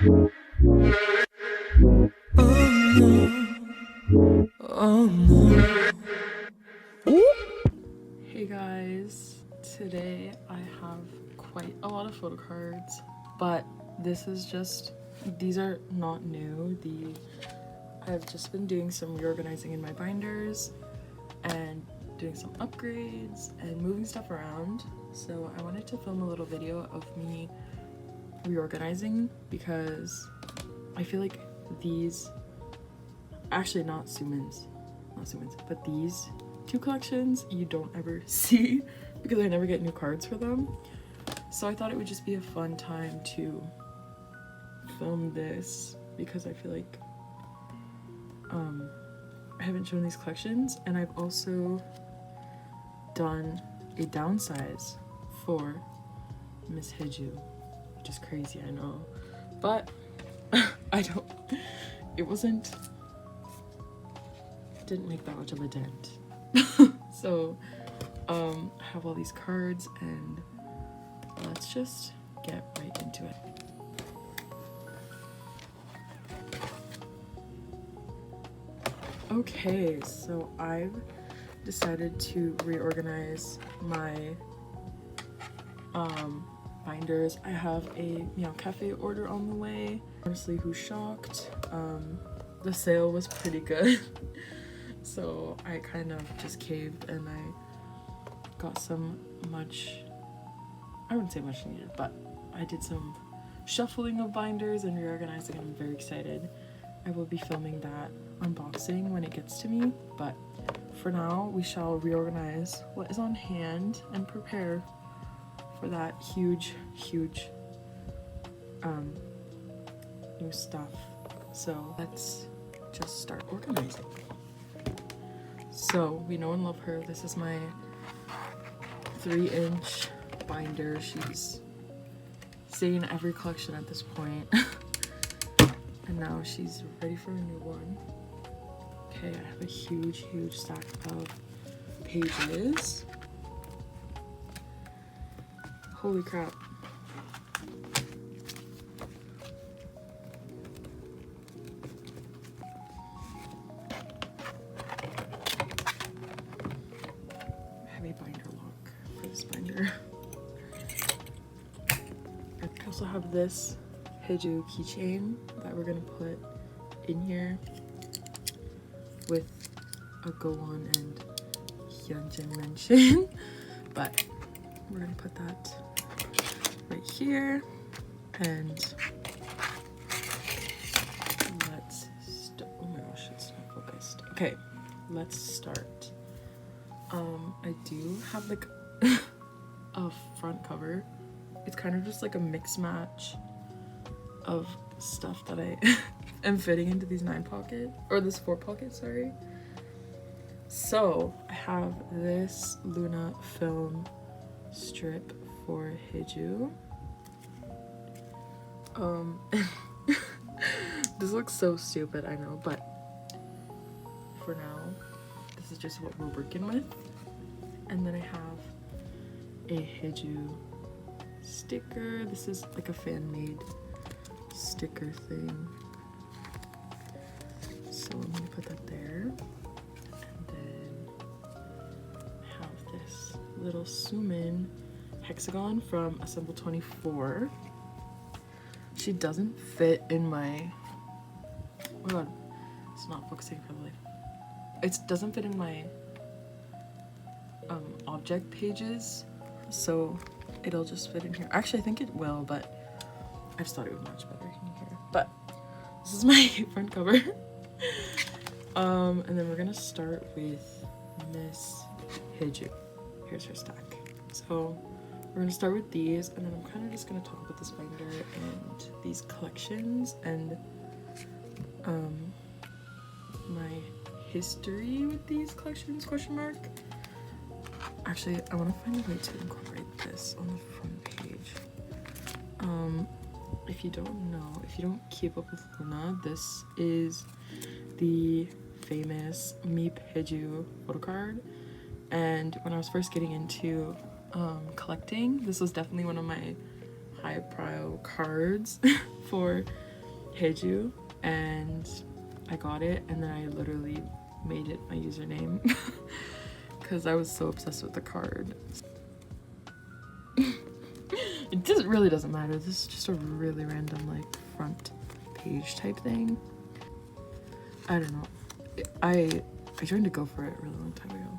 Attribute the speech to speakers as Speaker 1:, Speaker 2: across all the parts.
Speaker 1: Oh no. Hey guys, today I have quite a lot of photo cards, but these are not new. I've just been doing some reorganizing in my binders and doing some upgrades and moving stuff around. So I wanted to film a little video of me reorganizing because I feel like these, actually not Sumin's, but these two collections you don't ever see because I never get new cards for them. So I thought it would just be a fun time to film this because I feel like I haven't shown these collections, and I've also done a downsize for Miss Hiju, which is crazy, I know, but didn't make that much of a dent. So I have all these cards and let's just get right into it. Okay, so I've decided to reorganize my binders. I have a Meow Cafe order on the way. Honestly, who's shocked? The sale was pretty good. So I kind of just caved and I got some I wouldn't say much needed, but I did some shuffling of binders and reorganizing, and I'm very excited. I will be filming that unboxing when it gets to me, but for now we shall reorganize what is on hand and prepare for that huge new stuff. So let's just start organizing. So we know and love her. This is my 3-inch binder. She's seen every collection at this point. And now she's ready for a new one. Okay, I have a huge stack of pages. Holy crap. Heavy binder lock for this binder. I also have this Hiju keychain that we're gonna put in here with a go on and Hyunjin mention, but we're gonna put that right here, and let's start. Oh my gosh, it's not focused. Okay, let's start. I do have like a front cover. It's kind of just like a mix match of stuff that I am fitting into these 9-pocket, or this 4-pocket, sorry. So I have this Loona film strip for Hiju. This looks so stupid, I know, but for now this is just what we're working with. And then I have a Hiju sticker. This is like a fan-made sticker thing, so I'm gonna put that there. And then I have this little Sumin hexagon from Assemble 24. She doesn't fit in my, oh my god, it's not focusing for the life. It doesn't fit in my object pages, so it'll just fit in here. Actually, I think it will, but I just thought it would match better in here. But this is my front cover. And then we're gonna start with Miss Hiju. Here's her stack. So we're gonna start with these, and then I'm kind of just gonna talk about this binder and these collections and my history with these collections, question mark. Actually, I want to find a way to incorporate this on the front page. If you don't keep up with Loona, this is the famous meephyeju photo card. And when I was first getting into collecting, this was definitely one of my high prio cards for Hiju, and I got it, and then I literally made it my username because I was so obsessed with the card. It really doesn't matter. This is just a really random like front page type thing. I don't know. I tried to go for it a really long time ago.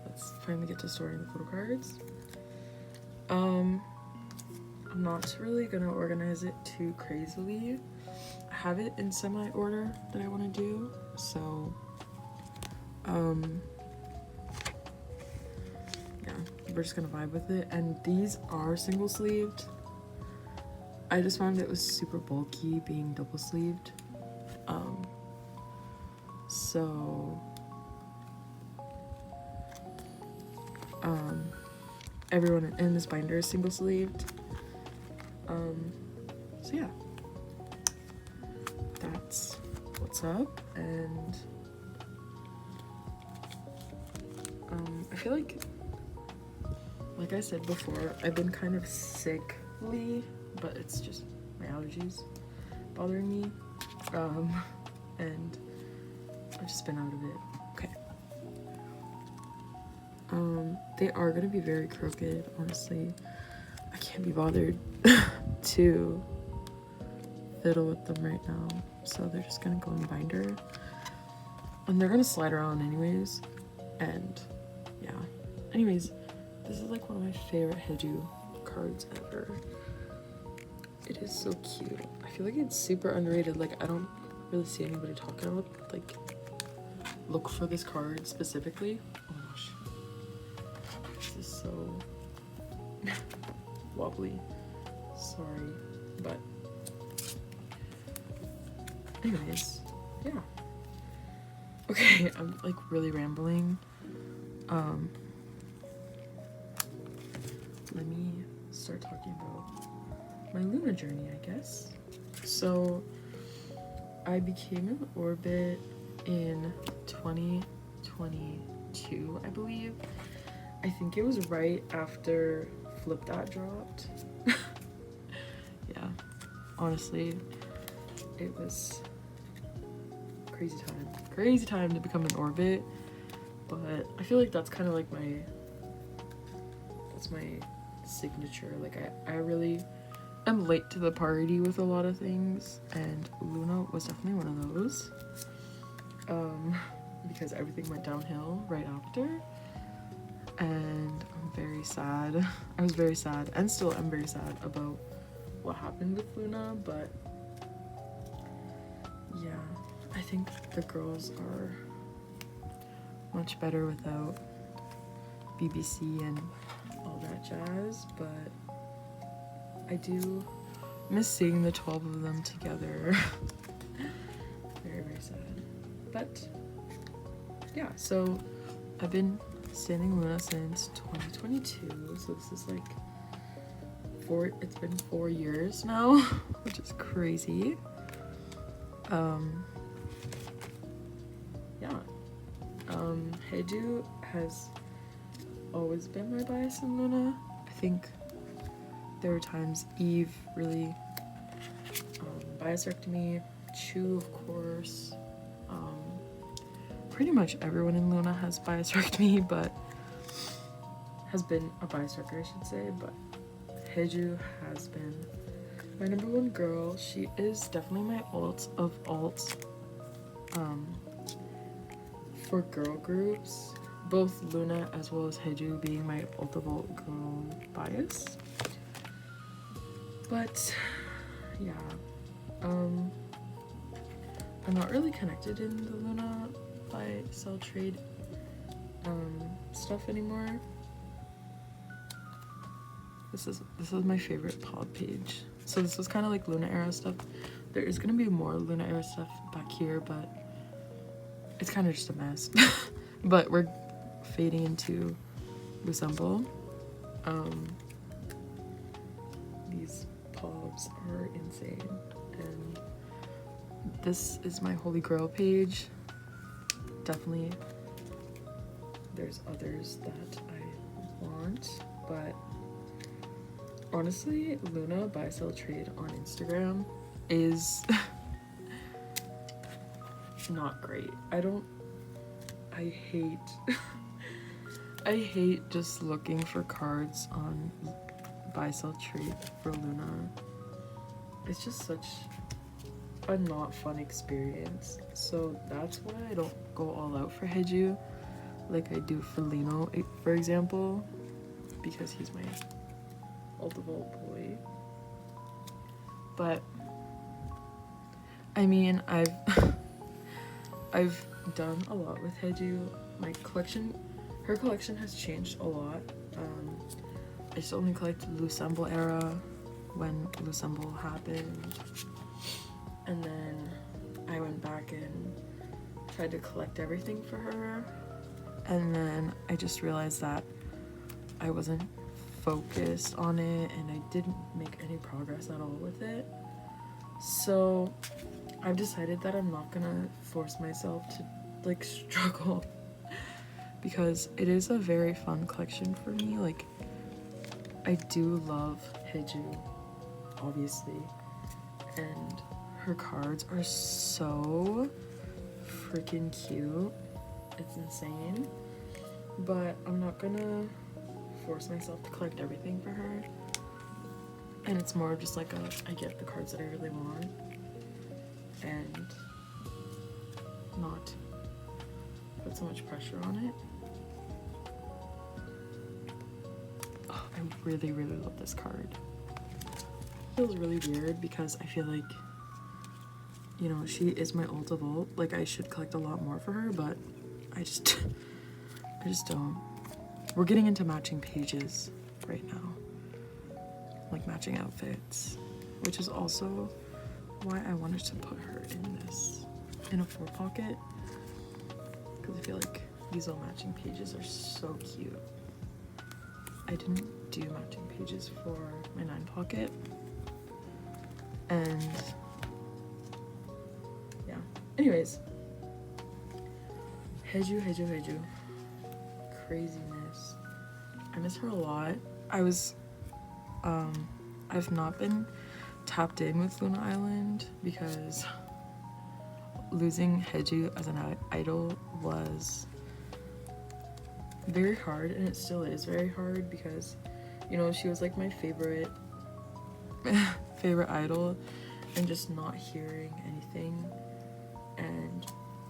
Speaker 1: Let's finally get to storing the photo cards. I'm not really gonna organize it too crazily. I have it in semi-order that I want to do, so yeah, we're just gonna vibe with it. And these are single sleeved. I just found it was super bulky being double sleeved. So everyone in this binder is single sleeved. So yeah, that's what's up. And I feel like I said before, I've been kind of sickly, but it's just my allergies bothering me, and I've just been out of it. Okay. They are gonna be very crooked, honestly. I can't be bothered to fiddle with them right now, so they're just gonna go in the binder, and they're gonna slide around anyways. And yeah, anyways, this is like one of my favorite Hiju cards ever. It is so cute. I feel like it's super underrated. Like, I don't really see anybody talking about, like, look for this card specifically. Oh my gosh, this is so wobbly, sorry, but anyways, yeah. Okay, I'm like really rambling. Let me start talking about my Loona journey, I guess. So I became an orbit in 2022, I believe. I think it was right after Flip That dropped. Yeah, honestly, it was crazy time to become an orbit. But I feel like that's kind of like my signature. Like, I really am late to the party with a lot of things, and Loona was definitely one of those, because everything went downhill right after, and I'm very sad. I was very sad, and still am very sad about what happened with Loona. But yeah, I think the girls are much better without BBC and all that jazz, but I do miss seeing the 12 of them together. Very sad. But yeah, so I've been standing Loona since 2022, so this is like it's been 4 years now, which is crazy. Yeah. Hiju has always been my bias in Loona. I think there were times Eve really bias-wrecked me. Chu, of course. Pretty much everyone in Loona has bias-wrecked me, but has been a bias-wrecker, I should say. But Hiju has been my number one girl. She is definitely my alt of alts. For girl groups, both Loona as well as Hiju being my alt of alt girl bias. But yeah, I'm not really connected in the Loona buy sell trade stuff anymore. This is my favorite pod page. So this was kind of like Loona era stuff. There is gonna be more Loona era stuff back here, but it's kind of just a mess. But we're fading into Resemble. These pods are insane, and this is my holy grail page. Definitely there's others that I want, but honestly, Loona buy sell trade on Instagram is not great. I hate I hate just looking for cards on buy sell trade for Loona. It's just such a not fun experience. So that's why I don't go all out for Hiju like I do for Lino, for example, because he's my ultimate boy. But I mean, I've I've done a lot with Hiju. Her collection has changed a lot. I just only collected Lusemble era when Lusemble happened, and then I went back and tried to collect everything for her, and then I just realized that I wasn't focused on it and I didn't make any progress at all with it. So I've decided that I'm not gonna force myself to like struggle because it is a very fun collection for me. Like, I do love Hiju, obviously, and her cards are so freaking cute. It's insane. But I'm not gonna force myself to collect everything for her. And it's more just like I get the cards that I really want and not put so much pressure on it. Oh, I really, really love this card. It feels really weird because I feel like, you know, she is my ult of ult. Like, I should collect a lot more for her, but I just don't. We're getting into matching pages right now, like matching outfits, which is also why I wanted to put her in a 4 pocket, because I feel like these all matching pages are so cute. I didn't do matching pages for my 9 pocket, and yeah. Anyways, Hiju. Craziness. I miss her a lot. I've not been tapped in with Loona Island because losing Hiju as an idol was very hard, and it still is very hard because, you know, she was like my favorite idol, and just not hearing anything and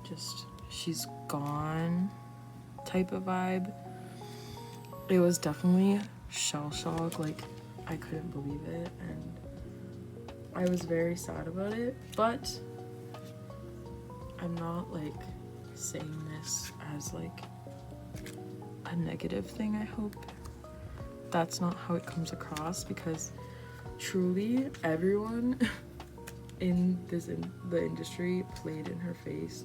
Speaker 1: just she's gone type of vibe. It was definitely shell shock. Like, I couldn't believe it, and I was very sad about it, but I'm not like saying this as like a negative thing. I hope that's not how it comes across, because truly everyone in the industry played in her face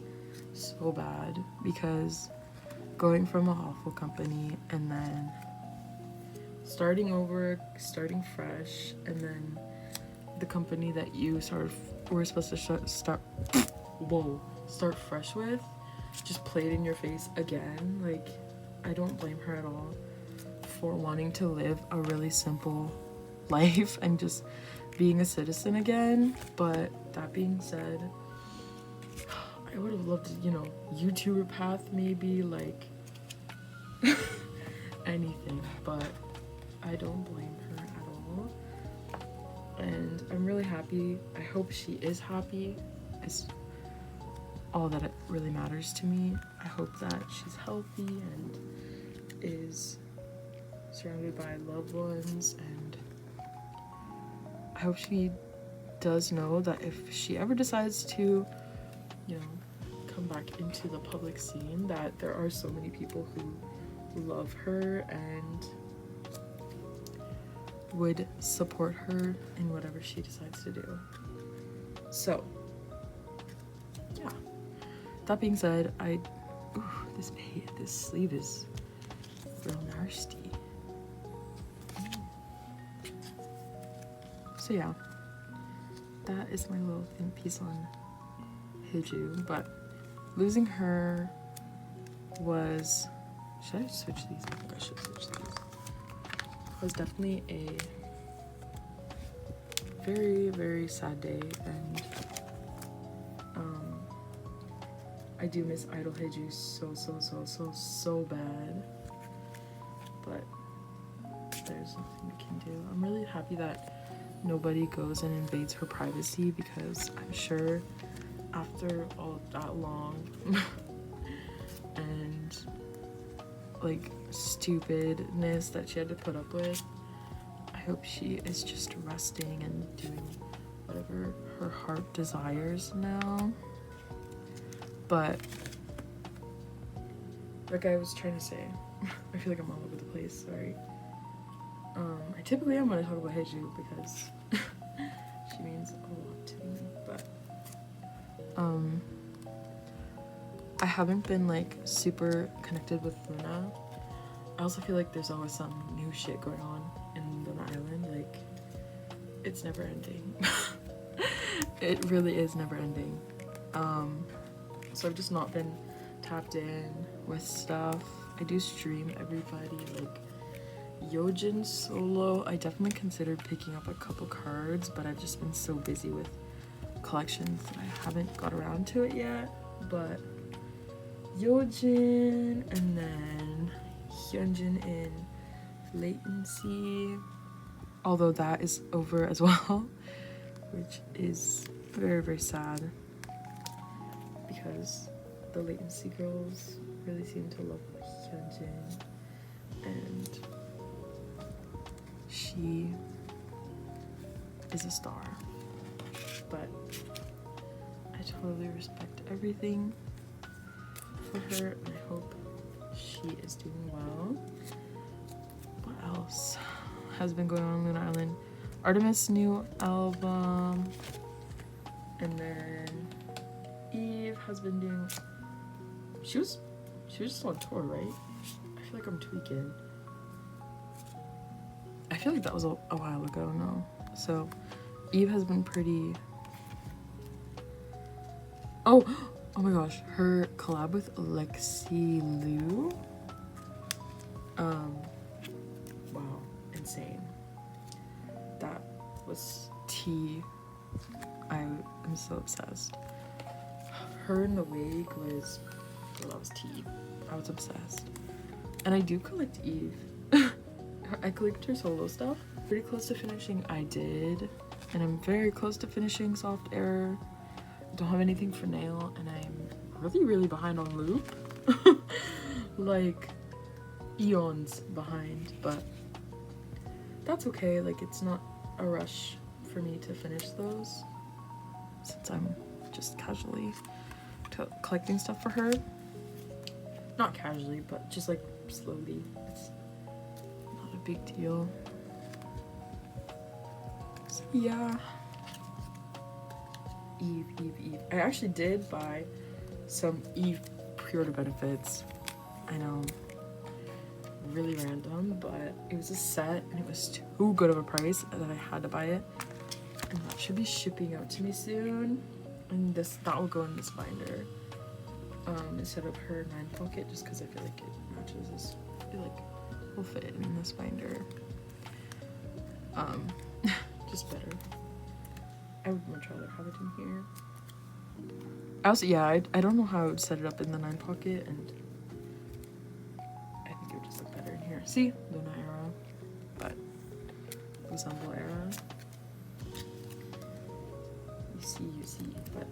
Speaker 1: so bad, because going from an awful company and then starting over, starting fresh, and then the company that you sort of were supposed to start fresh with just played in your face again. Like, I don't blame her at all for wanting to live a really simple life and just being a citizen again. But that being said, I would have loved, you know, YouTuber path, maybe, like anything, but I don't blame her at all, and I'm really happy. I hope she is happy. It's all that it really matters to me. I hope that she's healthy and is surrounded by loved ones, and I hope she does know that if she ever decides to, you know, come back into the public scene, that there are so many people who love her and would support her in whatever she decides to do. So yeah, that being said, this sleeve is real nasty. So yeah, that is my little think piece on Hiju. But losing her was, should I switch these? I think I should switch these. Was definitely a very, very sad day, and I do miss Idol Hiju so bad, but there's nothing we can do. I'm really happy that nobody goes and invades her privacy, because I'm sure after all that long and like stupidness that she had to put up with, I hope she is just resting and doing whatever her heart desires now. But like I was trying to say, I feel like I'm all over the place, sorry. I typically am when I talk about Hiju, because she means a lot to me, but I haven't been like super connected with Loona. I also feel like there's always some new shit going on in Loona Island. Like, it's never ending. It really is never ending. So I've just not been tapped in with stuff. I do stream everybody, like Yojin solo. I definitely considered picking up a couple cards, but I've just been so busy with collections that I haven't got around to it yet. But Yojin, and then Hyunjin in latency, although that is over as well, which is very, very sad, because the latency girls really seem to love Hyunjin, and she is a star. But I totally respect everything for her, and I hope she is doing well. What else has been going on Loona Island? Artemis' new album, and then Eve has been doing. She was just on tour, right? I feel like I'm tweaking. I feel like that was a while ago. No, so Eve has been pretty. Oh my gosh, her collab with Lexi Liu. Wow, insane. That was tea. I am so obsessed. Her in the wig was, well, that was tea. I was obsessed. And I do collect Eve. I collect her solo stuff. Pretty close to finishing I Did, and I'm very close to finishing Soft Error. Don't have anything for Nail, and I'm really behind on Loop. Like eons behind, but that's okay. Like, it's not a rush for me to finish those, since I'm just casually collecting stuff for her. Not casually, but just like slowly. It's not a big deal. So yeah. Eve. I actually did buy some Eve pre-order benefits. I know, really random, but it was a set and it was too good of a price that I had to buy it. And that should be shipping out to me soon. And that will go in this binder, instead of her 9 pocket, just because I feel like it matches this. I feel like will fit in this binder. Just better. I would much rather have it in here. Also, yeah, I don't know how I would set it up in the 9 pocket, and I think it would just look better in here. See? Loona era, but Ensemble era. You see, but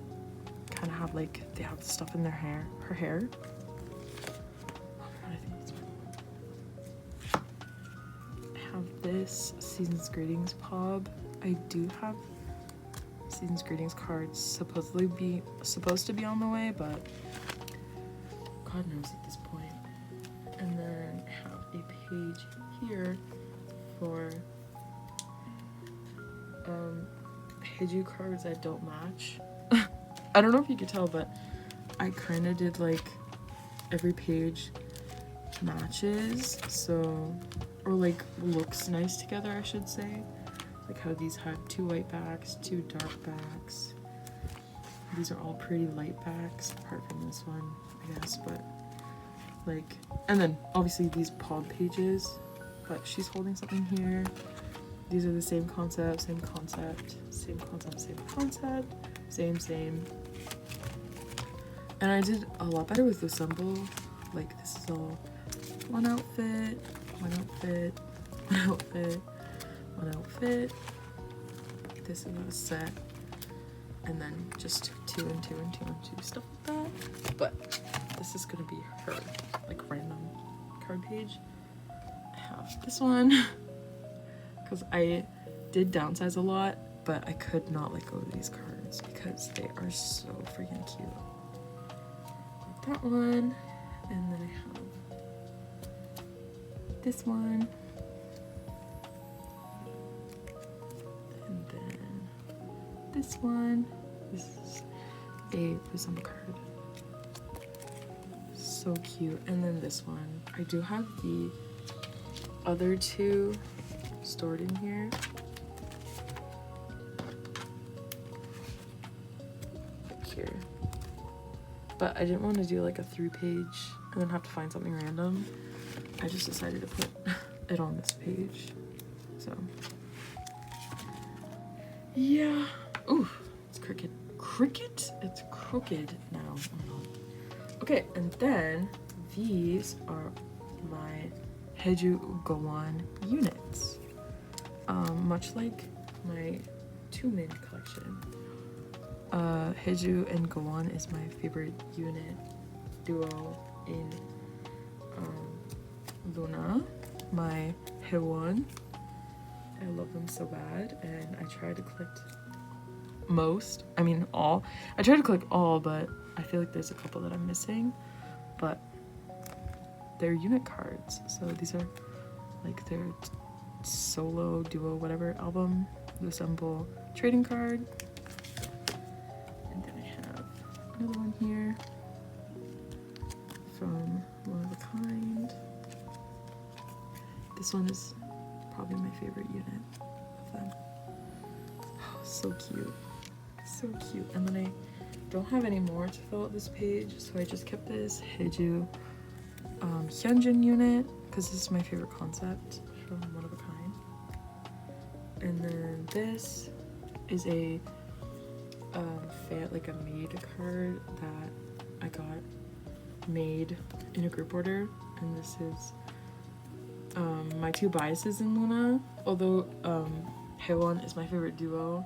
Speaker 1: kind of have like, they have the stuff in their hair. Her hair. I think that's fine. I have this Season's Greetings pub. I do have Season's Greetings cards supposed to be on the way, but God knows at this point. And then I have a page here for Hiju cards that don't match. I don't know if you could tell, but I kind of did like every page matches, so, or like looks nice together, I should say. Like how these had 2 white backs, 2 dark backs. These are all pretty light backs, apart from this one, I guess, but like, and then obviously these pod pages, but she's holding something here. these are the same concept, same concept, same concept, same concept, same. And I did a lot better with the symbol. Like this is all one outfit, one outfit, one outfit, one outfit. This is a set, and then just 2 and 2 and 2 and 2, stuff like that. But this is gonna be her, like, random card page. I have this one because I did downsize a lot, but I could not let go of these cards because they are so freaking cute. Like that one, and then I have this one, and then this one. This is a prism card. So cute. And then this one. I do have the other two stored in here. Like here. But I didn't want to do like a 3-page and then have to find something random. I just decided to put it on this page. So yeah. Ooh, it's crooked. Cricket? It's crooked now. Oh no. Okay, and then these are my Hiju Gowan units. Much like my Sumin collection. Hiju and Gowan is my favorite unit duo in Loona, my Hewon. I love them so bad, and I try to collect all. I try to collect all, but I feel like there's a couple that I'm missing, but they're unit cards. So these are like their solo, duo, whatever album, Lusambo trading card. And then I have another one here from One of a Kind. This one is probably my favorite unit of them. Oh, so cute. So cute. And then I don't have any more to fill out this page, so I just kept this Hiju Hyunjin unit because this is my favorite concept from One of a Kind. And then this is a like a made card that I got made in a group order, and this is my two biases in Loona. Although Hewon is my favorite duo,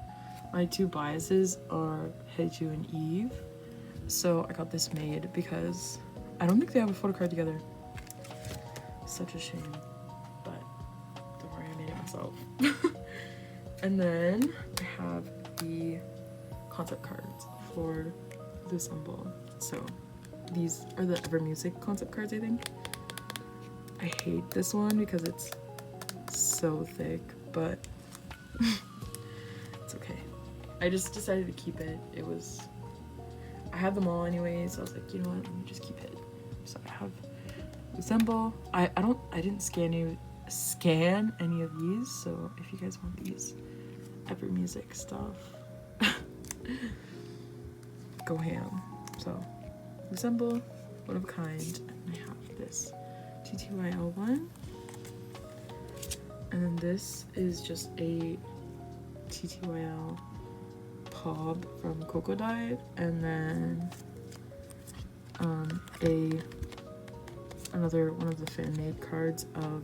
Speaker 1: my two biases are Hiju and Eve. So I got this made because I don't think they have a photo card together. Such a shame, but don't worry, I made it myself. And then I have the concept cards for the symbol. So these are the Ever Music concept cards, I think. I hate this one because it's so thick, but it's okay. I just decided to keep it. I had them all anyways, so I was like, you know what, let me just keep it. So I have the symbol. I didn't scan any of these, so if you guys want these Ever Music stuff, go ham. So the symbol, One of a Kind, and I have this TTYL one, and then this is just a TTYL Pob from Coco Diet, and then another one of the fan made cards of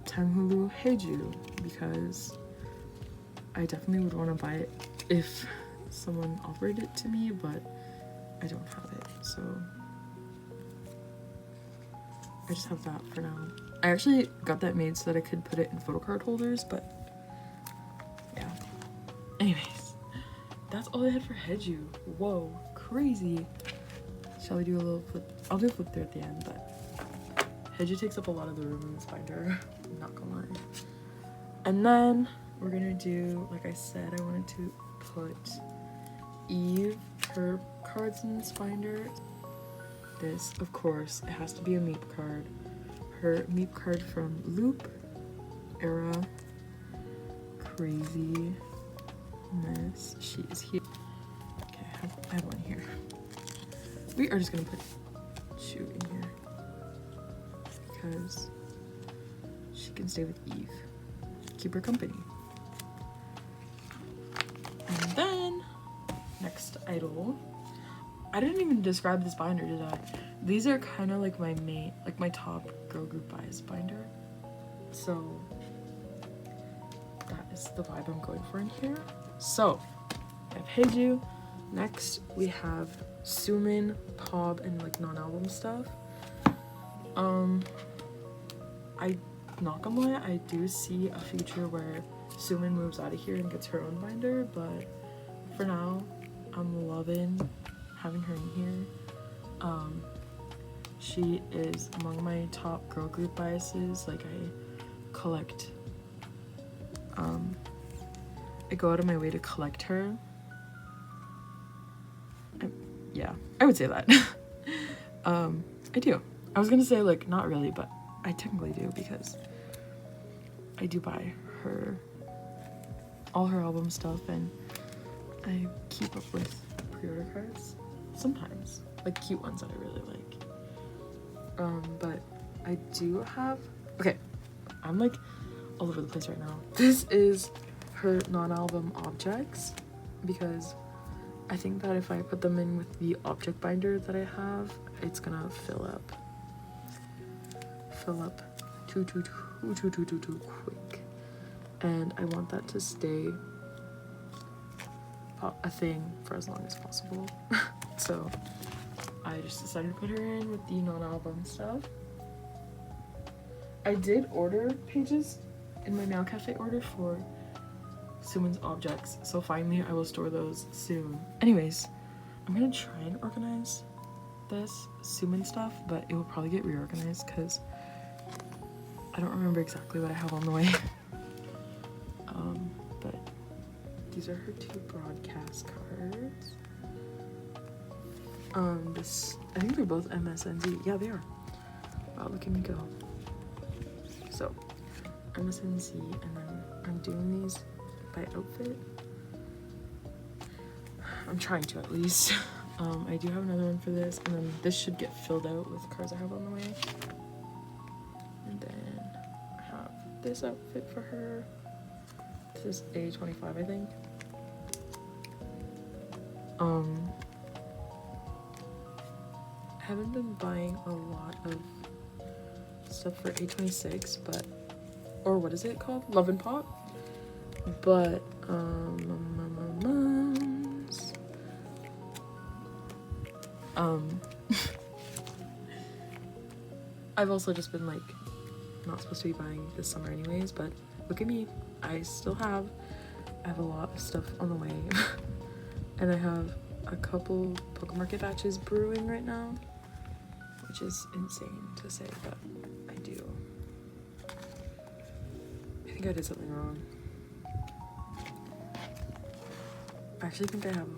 Speaker 1: Tanghulu Hiju, because I definitely would want to buy it if someone offered it to me, but I don't have it, so I just have that for now. I actually got that made so that I could put it in photo card holders, but yeah. Anyways, that's all I had for Hiju. Whoa, crazy. Shall we do a little flip? I'll do a flip through at the end, but Hiju takes up a lot of the room in this binder. I'm not gonna lie. And then we're gonna do, like I said, I wanted to put Eve, her cards in this binder. This, of course, it has to be a Meep card. Her Meep card from Loop era. Craziness. She is here. Okay, I have one here. We are just gonna put Shu in here because she can stay with Eve. Keep her company. next idol. I didn't even describe this binder, did I? These are kind of like my main, like my top girl group buys binder. So that is the vibe I'm going for in here. So I have Hiju. Next we have Sumin, pop, and like non-album stuff. I not gonna lie, I do see a future where Sumin moves out of here and gets her own binder, but for now I'm loving having her in here. She is among my top girl group biases. Like I collect, I go out of my way to collect her. Yeah, I would say that. I do. I was gonna say like not really, but I technically do because I do buy her all her album stuff, and I keep up with pre-order cards sometimes, like cute ones that I really like. But I do have, okay, I'm like all over the place right now. This is her non-album objects because I think that if I put them in with the object binder that I have, it's gonna fill up too quick, and I want that to stay a thing for as long as possible. So I just decided to put her in with the non-album stuff. I did order pages in my Mail Cafe order for Sumin's objects, so finally I will store those soon. Anyways, I'm gonna try and organize this Sumin stuff, but it will probably get reorganized because I don't remember exactly what I have on the way. But these are her 2 broadcast cards. This, I think they're both MSNZ. Yeah, they are. Wow, look at me go. So, MSNZ, and then I'm doing these by outfit. I'm trying to, at least. I do have another one for this, and then this should get filled out with cards I have on the way. And then I have this outfit for her. This is A25, I think. I haven't been buying a lot of stuff for A26, but, or what is it called? Love and Pop. But, I've also just been like not supposed to be buying this summer anyways, but look at me. I have a lot of stuff on the way. And I have a couple Pokemarket batches brewing right now, which is insane to say, but I do. I think I did something wrong. I actually think I have,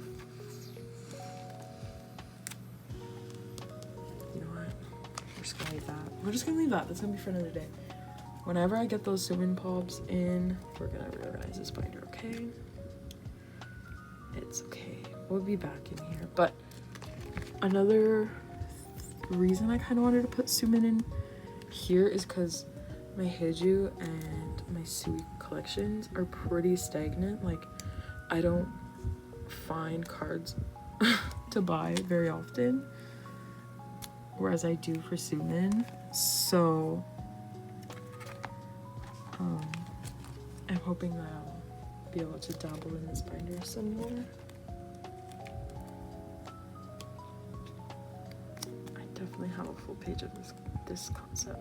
Speaker 1: you know what, we're just gonna leave that. We're just gonna leave that. That's gonna be for another day. Whenever I get those Sumin pops in, we're gonna reorganize this binder, okay? It's okay. We'll be back in here. But another reason I kind of wanted to put Sumin in here is because my Hiju and my Sui collections are pretty stagnant. Like, I don't find cards to buy very often, whereas I do for Sumin. So I'm hoping that I'll be able to dabble in this binder some more. I definitely have a full page of this concept.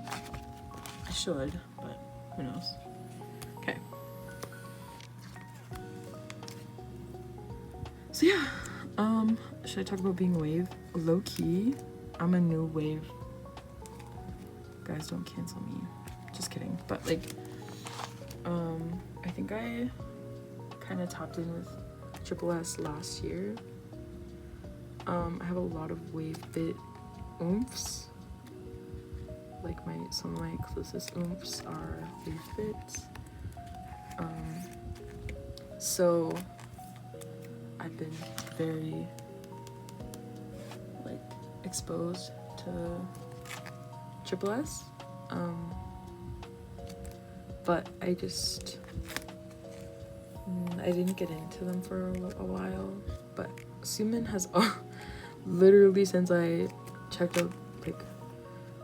Speaker 1: I should, but who knows. Okay. So yeah, should I talk about being wave? Low key, I'm a new wave. Guys, don't cancel me. Just kidding. But like, I think I kind of tapped in with tripleS last year. I have a lot of wave bit oomphs. Like some of my closest oomphs are wave bits. So I've been very like exposed to tripleS. But I just I didn't get into them for a while, but Sumin has literally since I checked out, like,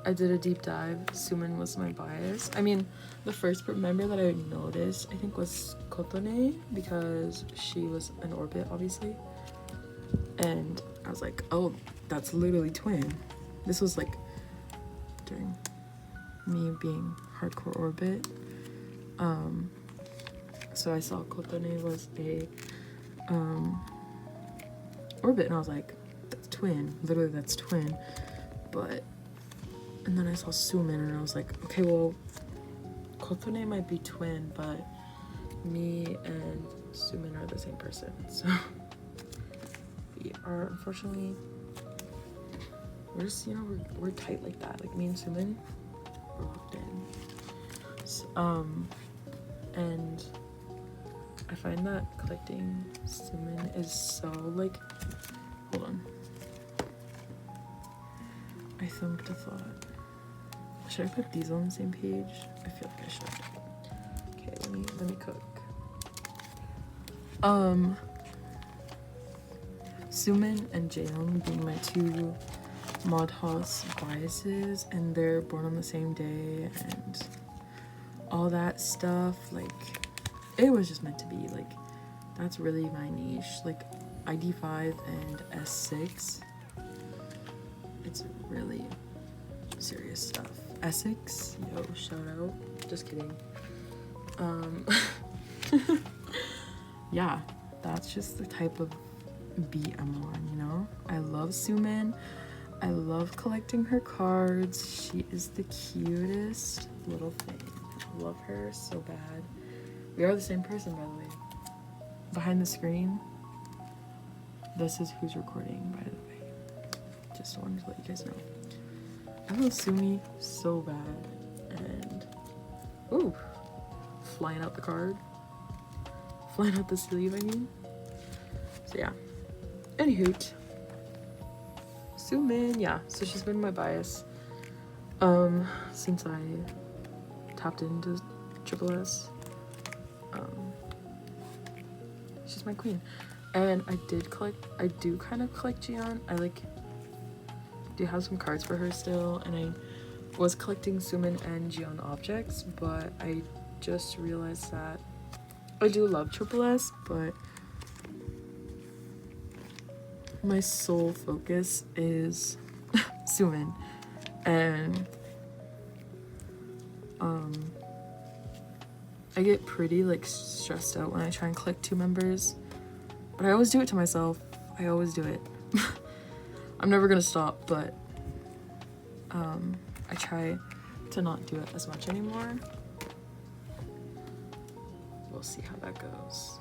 Speaker 1: I did a deep dive, Sumin was my bias. I mean, the first member that I noticed, I think, was Kotone, because she was an orbit, obviously. And I was like, oh, that's literally twin. This was like during me being hardcore orbit. So I saw Kotone was a orbit, and I was like, that's twin. Literally, that's twin. But and then I saw Sumin, and I was like, okay, well, Kotone might be twin, but me and Sumin are the same person. So we are, unfortunately, we're just, you know, we're tight like that. Like, me and Sumin, we're locked in. So, and I find that collecting Sumin is so, like, hold on. I thunked a thought. Should I put these on the same page? I feel like I should. Okay, let me cook. Sumin and Jaeyoung being my two mod house biases, and they're born on the same day and all that stuff, like, it was just meant to be. Like, that's really my niche. Like, ID5 and S6, it's really serious stuff. Essex, yo, shout out. Just kidding. Yeah, that's just the type of beat I'm on, you know? I love Sumin. I love collecting her cards. She is the cutest little thing. I love her so bad. We are the same person, by the way. Behind the screen, this is who's recording, by the way. Just wanted to let you guys know. I love Sumi so bad. And, ooh, flying out the card. Flying out the sleeve, I mean. So yeah. Anywho, Sumin, yeah. So she's been my bias since I tapped into tripleS. She's my queen. And I do kind of collect Jiyeon. I do have some cards for her still, and I was collecting Sumin and Jiyeon objects, but I just realized that I do love tripleS, but my sole focus is Sumin. And I get pretty, like, stressed out when I try and collect two members, but I always do it to myself. I always do it. I'm never gonna stop, but I try to not do it as much anymore. We'll see how that goes.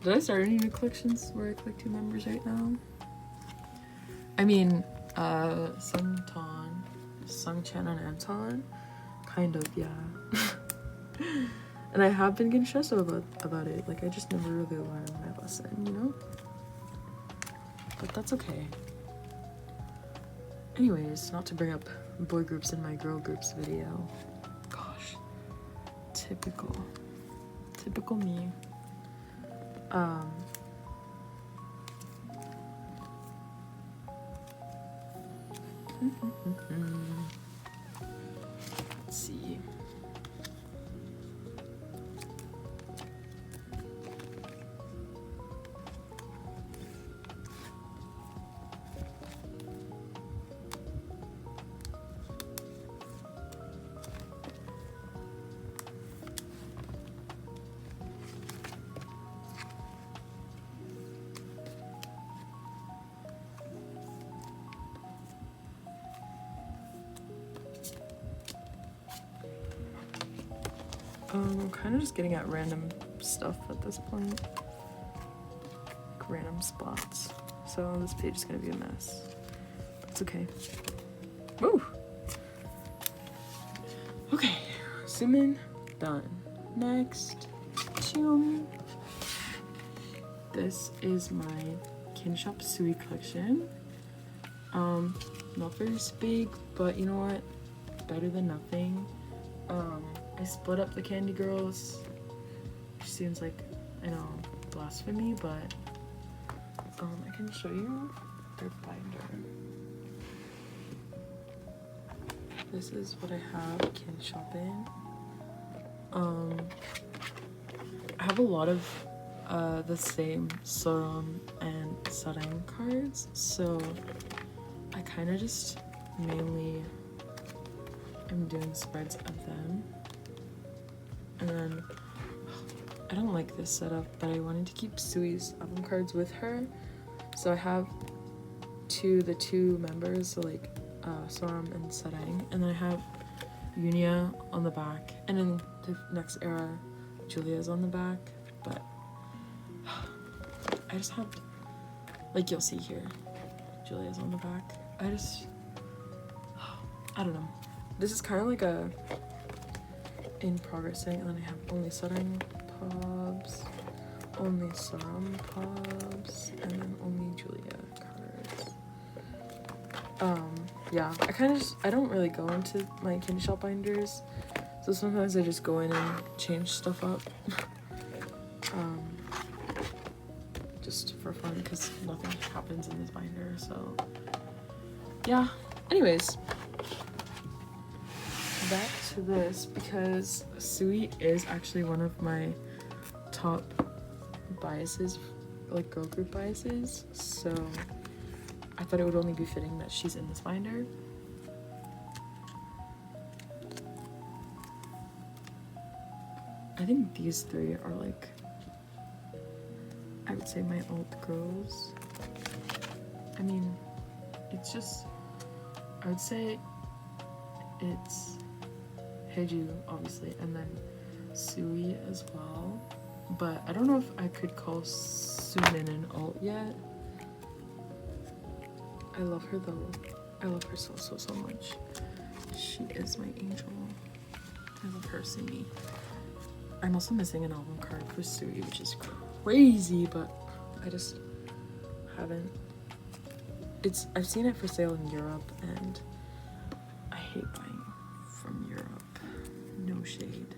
Speaker 1: Did I start any new collections where I collect two members right now? I mean, Sungchan and Anton, kind of, yeah. And I have been getting stressed out about it. Like, I just never really learned my lesson, you know? But that's okay. Anyways, not to bring up boy groups in my girl groups video. Gosh, typical me. Let's see. I'm kind of just getting at random stuff at this point. Like, random spots. So this page is gonna be a mess. That's okay. Woo! Okay, Sumin, done. Next, Chum. This is my Kinshop Sui collection. Not very big, but you know what? Better than nothing. I split up the Candy Girls which seems like, I know, blasphemy, but I can show you their binder. This is what I have candy shop in. I have a lot of the same Sumin and Sarang cards, so I kind of just mainly am doing spreads of them. And then I don't like this setup, but I wanted to keep Sui's album cards with her, so I have the two members, so like Soram and Sarang, and then I have Yunia on the back, and in the next era Julia's on the back, but I just have, like, you'll see here, Julia's on the back. I don't know. This is kind of like a in progress thing, and then I have only Sarang pubs, only Saram pubs, and then only Julia cards. Yeah, I don't really go into my candy shop binders, so sometimes I just go in and change stuff up. Just for fun, because nothing happens in this binder, so yeah. Anyways, back to this, because Sui is actually one of my top biases, like girl group biases, so I thought it would only be fitting that she's in this binder. I think these three are like, I would say, my alt girls. I mean, it's just, I would say it's Hiju, obviously, and then Sui as well. But I don't know if I could call Sumin an alt yet. I love her though. I love her so much. She is my angel. I love her, Sumi. I'm also missing an album card for Sui, which is crazy, but I just haven't. I've seen it for sale in Europe, and I hate buying from Europe. No shade.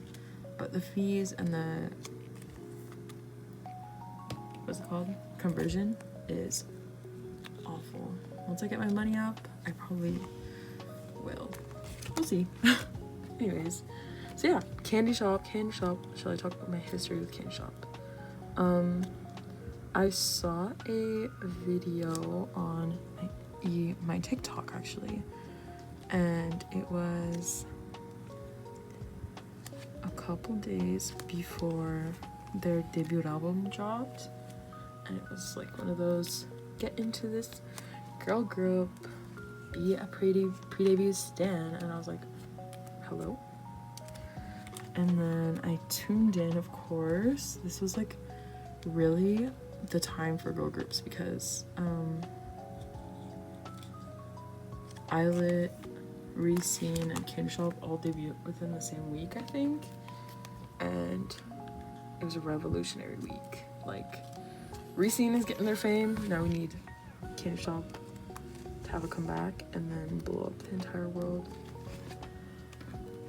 Speaker 1: But the fees and the, what's it called? Conversion is awful. Once I get my money up, I probably will. We'll see. Anyways, so yeah, candy shop. Shall I talk about my history with candy shop? I saw a video on my TikTok actually, and it was a couple days before their debut album dropped, and it was like one of those get into this girl group, be a pre-debut stan, and I was like, hello. And then I tuned in, of course. This was like really the time for girl groups, because Islet, Reseen, and Candy Shop all debuted within the same week, I think, and it was a revolutionary week. Like, Reseen is getting their fame, now we need Candy Shop to have a comeback and then blow up the entire world.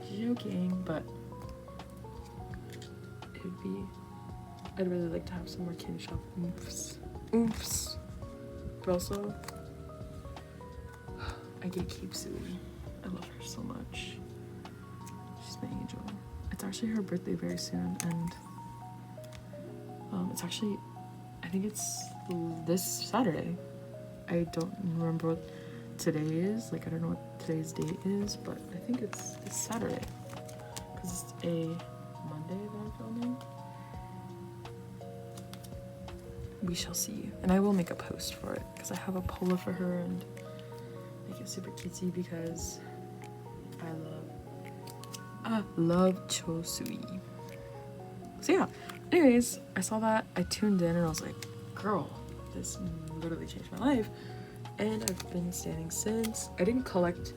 Speaker 1: Joking, but I'd really like to have some more Candy Shop oomphs. But also, I gatekeep Sui. I love her so much. She's my angel. It's actually her birthday very soon, and it's actually, I think it's this Saturday. I don't remember what today is. Like, I don't know what today's date is, but I think it's this Saturday, because it's a Monday that I'm filming. We shall see, and I will make a post for it, because I have a polo for her and make it super cutesy, because I love Chosui. So yeah, anyways, I saw that, I tuned in, and I was like, girl, this literally changed my life, and I've been standing since. I didn't collect,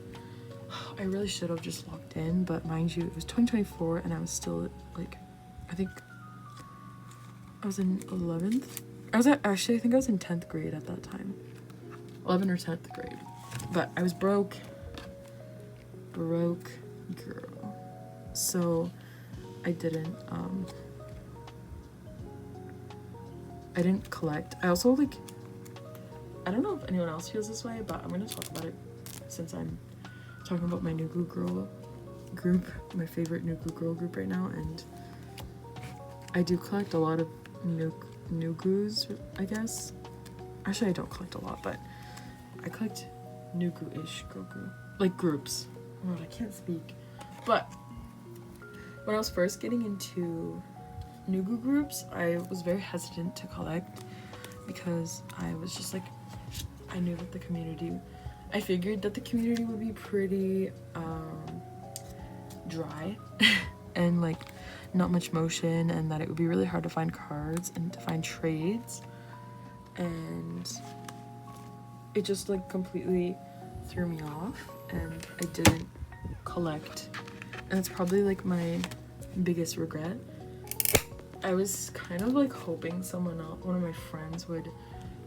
Speaker 1: I really should have just logged in, but mind you, it was 2024, and I was still like, I think I was in 11th. I think I was in 10th grade at that time. 11th or 10th grade. But I was broke girl. So I didn't I didn't collect. I also like, I don't know if anyone else feels this way, but I'm gonna talk about it since I'm talking about my new girl group, my favorite new girl group right now. And I do collect a lot of new goos, I guess. Actually, I don't collect a lot, but I collect new ish girl group, like groups. Oh, I can't speak. But when I was first getting into Nugu groups, I was very hesitant to collect because I was just like, I knew that the community, I figured that the community would be pretty dry and like not much motion, and that it would be really hard to find cards and to find trades, and it just like completely threw me off, and I didn't collect, and it's probably like my biggest regret. I was kind of like hoping one of my friends would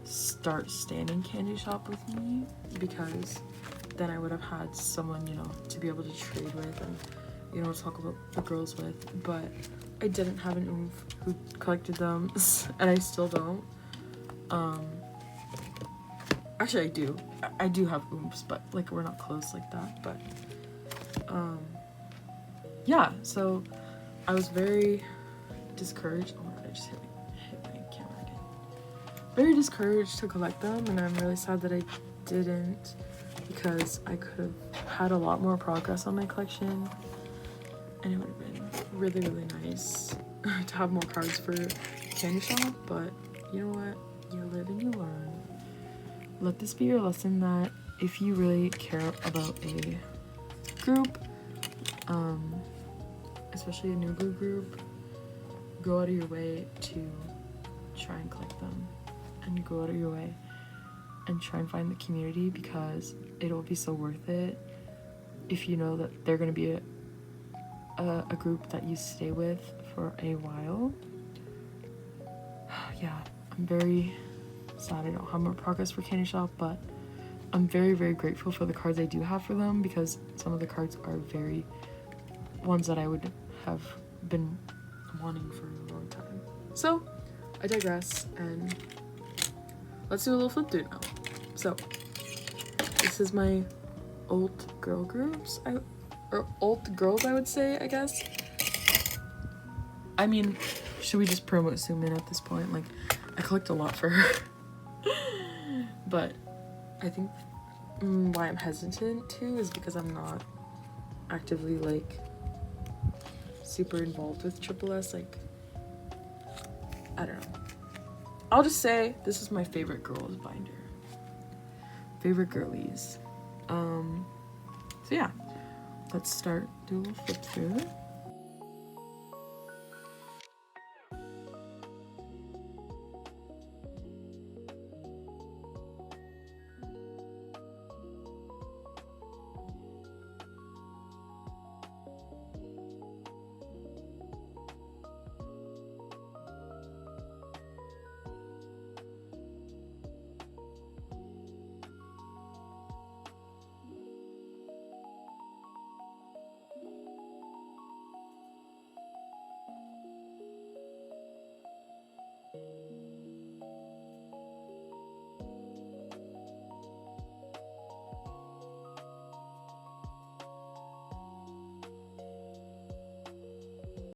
Speaker 1: start standing candy shop with me, because then I would have had someone, you know, to be able to trade with and, you know, talk about the girls with. But I didn't have an oomph who collected them, and I still don't. Actually, I do have oomphs, but like we're not close like that. But yeah, so I was very discouraged. Oh my god, I just hit my camera again. Very discouraged to collect them, and I'm really sad that I didn't, because I could have had a lot more progress on my collection, and it would have been really, really nice to have more cards for candy shop. But you know what? You live and you learn. Let this be your lesson that if you really care about a group, especially a new group, go out of your way to try and collect them, and go out of your way and try and find the community, because it'll be so worth it if you know that they're going to be a group that you stay with for a while. Yeah, I'm very sad I don't have more progress for Candy Shop, but I'm very, very grateful for the cards I do have for them, because some of the cards are very ones that I would have been wanting for a long time. So I digress, and let's do a little flip through now. So this is my old girl groups, or old girls, I would say, I guess. I mean, should we just promote Sumin at this point? Like, I collect a lot for her. But I think why I'm hesitant to is because I'm not actively like super involved with tripleS. Like, I don't know. I'll just say this is my favorite girls binder. Favorite girlies. So yeah, let's do a little flip through.